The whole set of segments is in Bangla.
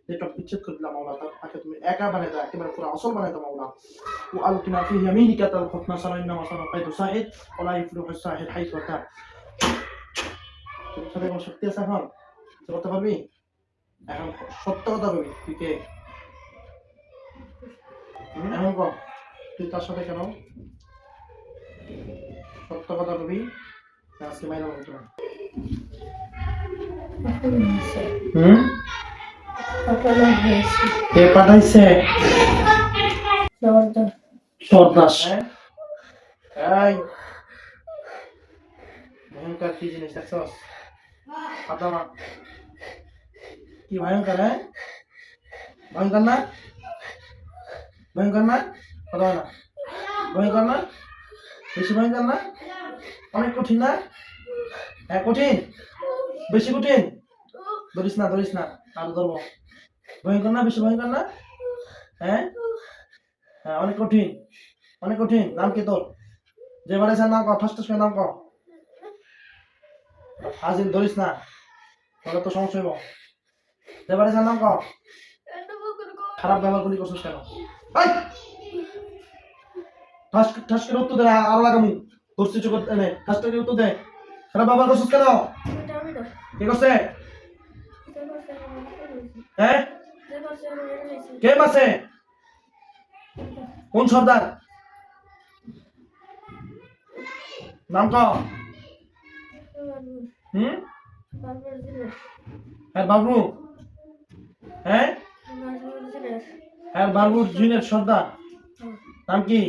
নেটওয়ার্ক বিচ্ছেদ করে দিলাম মাওলা, তাকে তুমি একা বানিয়ে দাও, একেবারে পুরো আসল বানিয়ে দাও মাওলা। وألقنا في يمينك تلقف نصر إنما صنع قيد ساحر ولا يفلح الساحر حيث أتى। তোর সাথে কোনো শক্তি আছে এখন? কিছু করতে পারবি? এখন সত্য কথা বলবি, তুই কে? এখন কর, তুই তার সাথে কেন? সত্য কথা বলবি, আজকে মাইনা বলতো না। কে পাঠাইছে? সর্দাস। এই ভয়ঙ্কর কি জিনিস দেখছস? পাতামা কি ভয়ঙ্কর? হ্যাঁ ভয়ঙ্কর না? ভয়ঙ্কর না? কথা হয় না? ভয়ঙ্কর না? বেশি ভয়ঙ্কর না? অনেক কঠিন না? হ্যাঁ কঠিন, বেশি কঠিন। ধরিস না, ধরিস না, আরো ধরবো। ভয়ঙ্কর না? বেশি ভয়ঙ্কর না? হ্যাঁ হ্যাঁ অনেক কঠিন, অনেক কঠিন। নাম কি তোর? যে বাড়াইছে নাম কর, ফার্স্ট করে নাম কর। হাজির ধরিস না, তাহলে তো সমস্যা হইব। যে বাড়াইছে নাম কর। খারাপ ব্যবহার গুলি করছিস কেন? ঠাস করে উত্তর দে, আরো লাগামু। ধরছি চোখ এনে ঠাস করে উত্তর দে। খারাপ ব্যবহার করছিস কেন? কে করছে? হ্যাঁ কে মাসে? কোন সর্দার? নাম ক। হ্যাঁ বাবু। হ্যাঁ হ্যাঁ বাবুর জুনিয়র সর্দার নাম কি?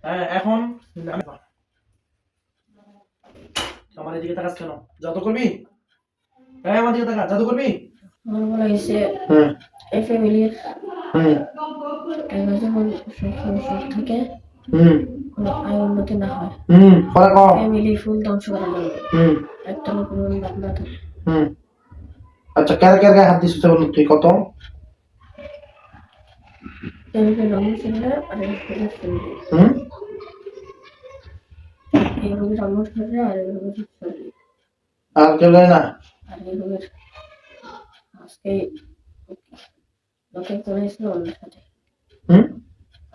হ্যাঁ এখন আমার এদিকে তাকাস কেন? জাদু করবি? হ্যাঁ আমার দিকে তাকা, জাদু করবি? আমার বলা হয়েছে এই ফ্যামিলির থেকে কোনো আয় উন্নতি না হয়, ফ্যামিলি ফুল ধ্বংস করা যাবে, একটা পরিমাণ বাদ না থাকে। আচ্ছা কার কার গায়ে হাত দিছিস বল তুই? কত? ফ্যামিলি রমন সিংহের আর ফ্যামিলি এই রোগীর রমন সিংহের আর রোগীর ফ্যামিলি আর কেউ যায় না? আর এই রোগীর আজকে লোকে করে এসেছিল ওনার সাথে।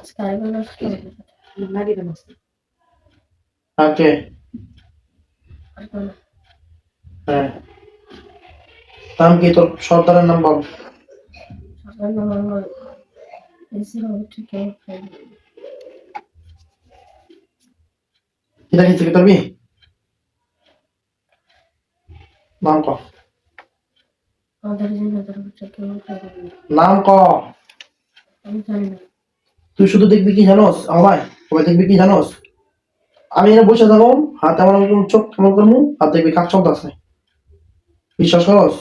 আজকে আরেকজন আসছে ওনার সাথে লাগি দেন আসছে। ওকে আরেকজন হ্যাঁ নাম কি তোর? সর্দারের নাম বল। সরকার নাম আমার এসে হচ্ছে কে কি দেখিস কি করবি? নাম ক। আমাদের জিনাদের হচ্ছে কে নাম ক। আমি জানি না। তুই শুধু দেখবি কি জানোস? আমায় সবাই দেখবি কি জানোস? আমি এখানে বসে থাকবো, হাতে আমার চোখ কেমন করবো, হাত দেখবি কাক শব্দ আছে। বিশ্বাস করস?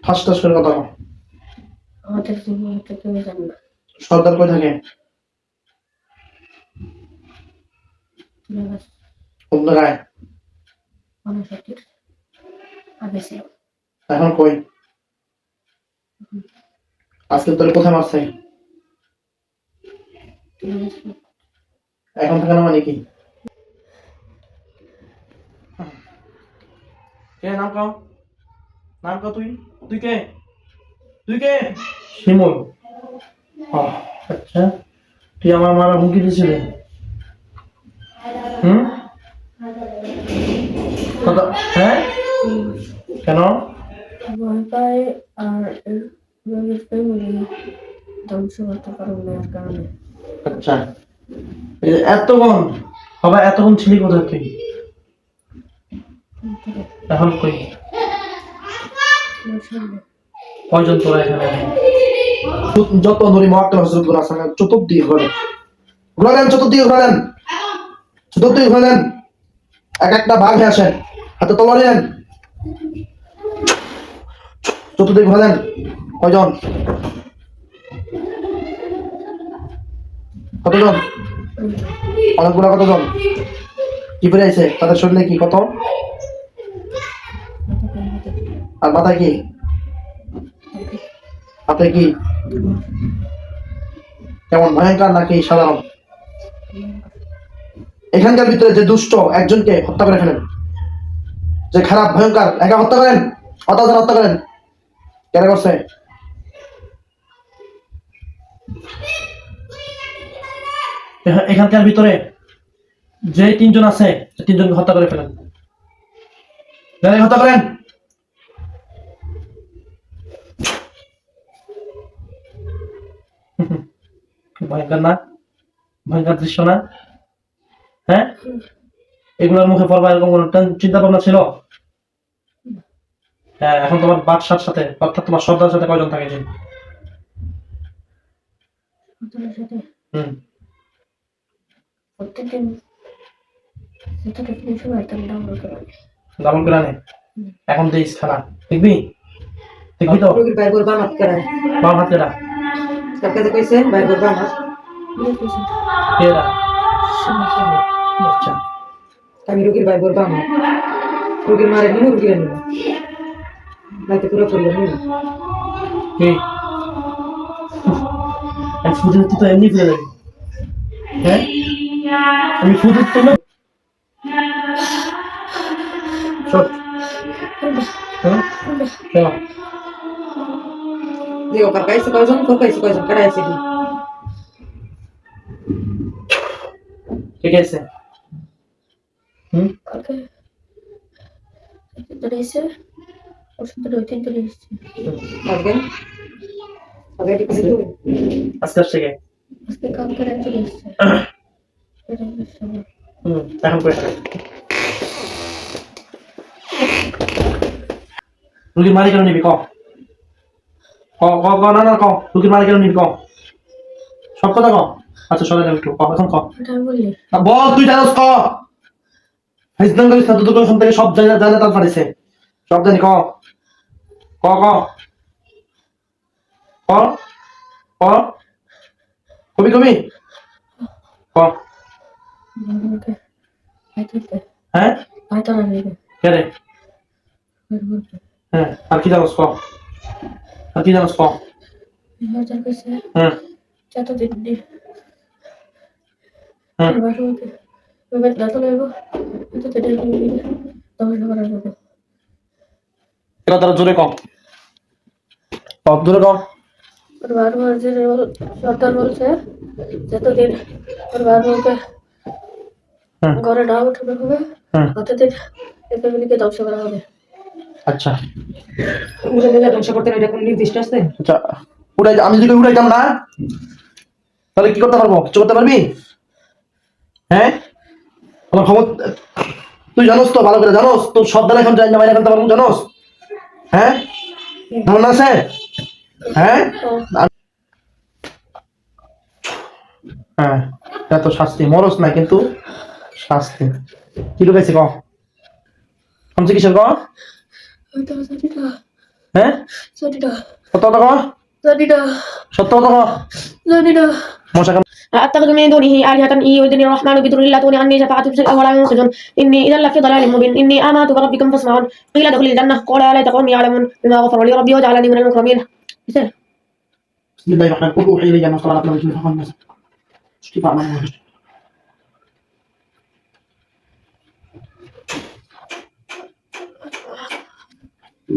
ঠাস ঠাস করে কথা কর। আমাদের জিনাদের কেউ জানি না। সর্দার কই থাকে? কোন জায়গায়? অনেক সত্যি আগে ছিল। এখন কই? আজকে তোর কোথায় মারছে? এখন থাকে না মানে কি? কে নাম কও? নাম কও তুই? তুই কে? তুই কে? শিমুল। আচ্ছা তুই আমার মারা হুমকি দিছিলি? হ্যাঁ কেন? ভয় পায় আর রোগীর ফ্যামিলি ধ্বংস করতে পারবে না এর কারণে। আচ্ছা এতক্ষণ সবাই এতক্ষণ ছিলি কোথায় তুই? এখন কই? কয়জন তোরা এখানে? যত নরি মহাত্মা হজরত গুলো আছে চতুর্দিকে ঘোরেন, ঘোরেন চতুর্দিকে ঘোরেন, চতুর্দিকে ঘোরেন, এক একটা ভাগ হয়ে আসেন, হাতে তলোয়ার নেন, চতুর্দিকে ঘোরেন। কয়জন? কতজন? অনেকগুলো। কতজন? কি পরে আছে তাদের শরীরে? কি কত? আর মাথায় কি? হাতে কি? কেমন ভয়ঙ্কর নাকি সাধারণ? এখানকার ভিতরে যে দুষ্ট একজনকে হত্যা করে ফেলেন। যে খারাপ ভয়ঙ্কর একা হত্যা করেন, অত্যাচার হত্যা করেন, কেন করছে? এখানকার ভিতরে যে 3 জন আছে 3 জনকে হত্যা করে ফেলেন, হত্যা করেন। ভয়ঙ্কর না? ভয়ঙ্কর দৃশ্য না? হ্যাঁ, এগুলোর মুখে পড়বা এরকম কোনো চিন্তা ভাবনা ছিল? হ্যাঁ, এখন তোমার বাদশার সাথে অর্থাৎ তোমার সর্দার সাথে কয়জন থাকে? সন্তানের সাথে হুম, প্রত্যেকদিন সেটাকে ফিরে সময় তার ডাউনলোড করা হয়। ডাবল করে আনে। এখন দিস খেলা দেখবি, দেখবি তো? রোগীর বাইর করবা মাত করায় বাম হাত কেটা? সব কাছে কইছে বাইর করবা মাত দেখেছেন কেটা? সবাই আচ্ছা, আমি রোগীর বাইর করবা মাত রোগীর মারে নিব রোগীর নিব রাতে পুরো পরিবার নিব এই আমি ফুটে তো এমনি ফেলে দেবে। হ্যাঁ, আমি ফুটে তো না শট। হ্যাঁ, চলো। যে ওকার কাইছে কয়জন তোর কাইছে কয়জন কাটাইছে কি ঠিক আছে। কালকে ধরে এসে ওষুধ ধরে ওই 3 ধরে এসেছে। আগে আগে ঠিক আছে আস্তে আস্তে গে। আজকে কালকে রাত চলে এসেছে। এটা হচ্ছে সবার। এখন করে রুগীর মারি কেন নিবি? ক ক ক ক না না ক, রুগীর মারি কেন নিবি? ক সব কথা ক। আচ্ছা সরে যাবে একটু, ক এখন ক। এটা আমি বললি বল, তুই জানোস ক। হাইজদান করিস না, দুটো ওখান থেকে সব জায়গা জানে তার পারিছে, সব জানি। ক ক ক ক ক কবি কবি ক। আমাকে আইতে হ্যাঁ, আইতে না নিবে কে রে? হ্যাঁ, আর কি জানোস ক, আর কি জানোস ক। হাজার কইছে হ্যাঁ যত দিন দি হ্যাঁ, বাসুকে ওবে দাঁত লাগবো তো তেড়ে নিবে তবে করার জন্য এটা তারা জোরে ক, জোরে ক। और बार बार যে সরকার বলছে যতদিন और बार बार के হুম ঘরে না উঠবে হবে হুম, ততদিন এই ফ্যামিলিকে ধ্বংস করা হবে। আচ্ছা উড়ে গেলে ধ্বংস করতে এটা কোন নির্দিষ্ট আছে আচ্ছা। উড়াই, আমি যদি উড়াইতাম না তাহলে কি করতে পারবো? কিছু করতে পারবি? হ্যাঁ, আমার ক্ষমতা তুই জানোস তো, ভালো করে জানোস। তোর সব বেলা এখন যাই না বাইরে ফেলতে পারবো, জানোস? হ্যাঁ, মনে আছে? হ্যাঁ হ্যাঁ, এটা তো শাস্তি, মরস না কিন্তু শাস্তি। কি ঢুকেছে ক, আমি চিকিৎসা ক। এটা সত্যিটা হ্যাঁ, সত্যিটা সত্য কথা ক, সত্যিটা সত্য কথা ক। সত্যিটা মশা কেন? أتخذ من دونه آلهة إن يردني الرحمن بضر لا تغني عني شفاعتهم شيئا ولا ينقذون إني إذا لفي ضلال مبين إني آمنت بربكم فاسمعون قيل ادخل الجنة قال يا ليت قومي يعلمون بما غفر لي ربي وجعلني من المكرمين. بسم الله الرحمن الرحيم. اوحي الي ما صلى الله عليه وسلم. اشتفاء ما هو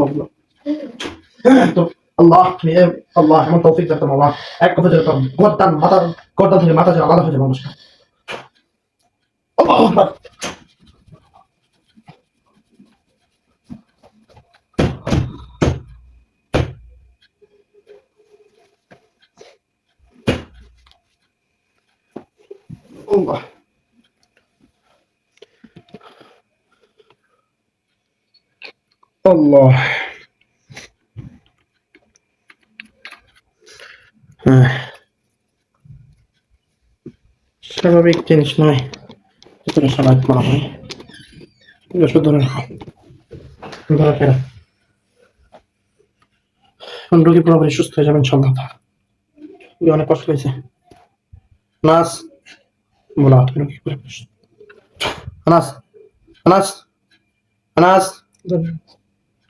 الله আল্লাহ আল্লাহ এমন তৌফিক দাও আল্লাহ। এক কথা যেটা গর্দান মাথা, গর্দান থেকে মাথা যেন আলাদা হয়ে যাবে মানুষটা। আল্লাহু আকবার। আল্লাহ আল্লাহ। স্বাভাবিক জিনিস নয়, ভিতরে স্বাভাবিক করা হয়। ধরে রাখো, ধরে ফেরা। এখন রোগী পুরোপুরি সুস্থ হয়ে যাবেন ইনশাআল্লাহ। অনেক কষ্ট হয়েছে। নাস বলা রোগী পুরোপুরি সুস্থ। আনাস আনাস আনাস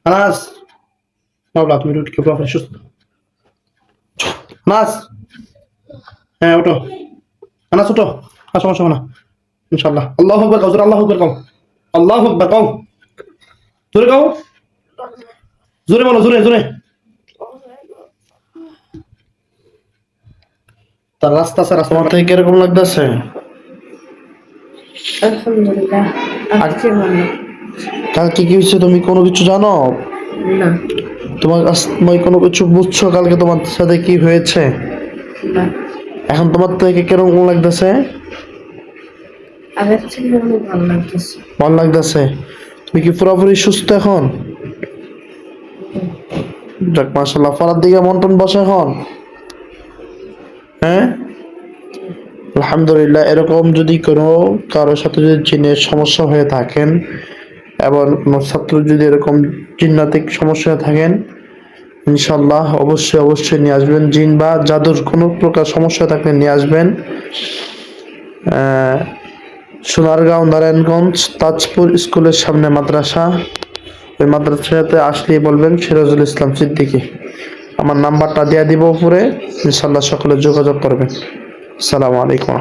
আনাস বাবলা, তুমি রোগীকে পুরোপুরি সুস্থ। আনাস, হ্যাঁ ওঠো আনাস, ওঠো, আর সমস্যা হবে না ইনশাআল্লাহ। আল্লাহু আকবার, হুজুর আল্লাহু আকবার কও, আল্লাহু আকবার কও। জোরে গাও, জোরে বলো, জোরে জোরে। তার রাস্তা ছাড়া তোমার থেকে কিরকম লাগতেছে? আলহামদুলিল্লাহ আজকে ভালো কালকে কি হয়েছে তুমি কোনো কিছু জানো? না তুমি কোনো কিছু বুঝছো কালকে তোমার সাথে কি হয়েছে? না এখন তোমার থেকে কিরকম লাগতেছে? আগের থেকে অনেক ভালো লাগতেছে ভালো লাগতেছে। তুমি কি পুরোপুরি সুস্থ এখন? যাক মাশাআল্লাহ। পড়ার দিকে মন টন বসে এখন? হ্যাঁ আলহামদুলিল্লাহ। এরকম যদি কোনো কারোর সাথে যদি জিনের সমস্যা হয়ে থাকেন এবং কোনো ছাত্র যদি এরকম জিন্নাতিক সমস্যা হয়ে থাকেন, ইনশাল্লাহ অবশ্যই অবশ্যই নিয়ে আসবেন। জিন বা জাদুর কোনো প্রকার সমস্যা থাকলে নিয়ে আসবেন। সোনারগাঁও নারায়ণগঞ্জ তাজপুর স্কুলের সামনে মাদ্রাসা, ওই মাদ্রাসাতে আসলেই বলবেন সিরাজুল ইসলাম সিদ্দিকী। আমার নাম্বারটা দিয়ে দিব উপরে, ইনশাল্লাহ সকলে যোগাযোগ করবেন। আসসালামু আলাইকুম।